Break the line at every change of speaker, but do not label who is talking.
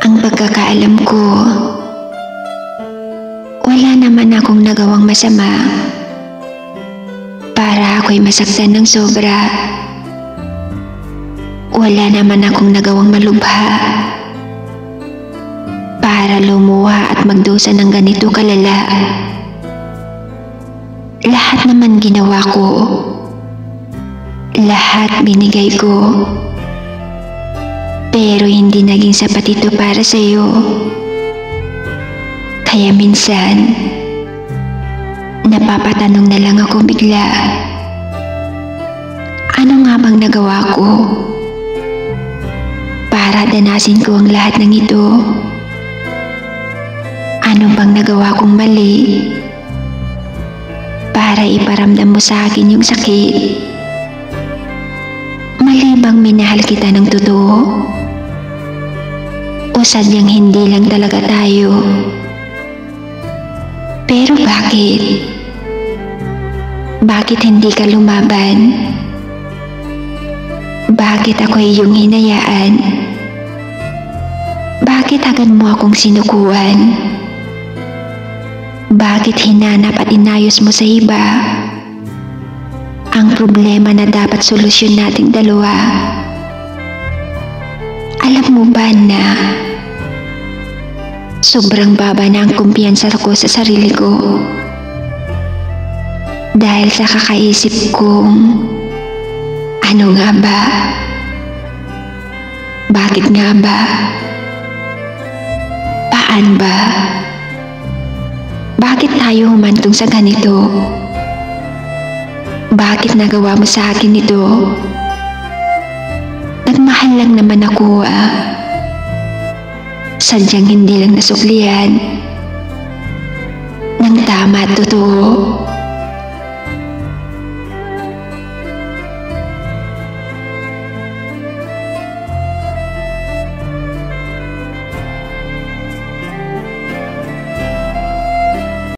Ang pagkakaalam ko, wala naman akong nagawang masama para ako'y masaktan ng sobra. Wala naman akong nagawang malubha para lumuha at magdusa ng ganito kalala. Lahat naman ginawa ko. Lahat binigay ko. Pero hindi naging sapat ito para sa'yo. Kaya minsan, napapatanong na lang ako bigla. Ano nga bang nagawa ko para danasin ko ang lahat ng ito? Ano bang nagawa kong mali para iparamdam mo sa akin yung sakit? Mali bang minahal kita ng totoo? O sadyang hindi lang talaga tayo? Pero bakit? Bakit hindi ka lumaban? Bakit ako iyong hinayaan? Bakit agad mo akong sinukuan? Bakit hinanap at inayos mo sa iba ang problema na dapat solusyon nating dalawa? Alam mo ba na sobrang baba na ang kumpiyansa ko sa sarili ko dahil sa kakaisip kong ano nga ba? Bakit nga ba? Paan ba? Bakit tayo humantong sa ganito? Bakit nagawa mo sa akin ito? Nagmahal lang naman ako Sadyang hindi lang nasuklihan ng tama at totoo.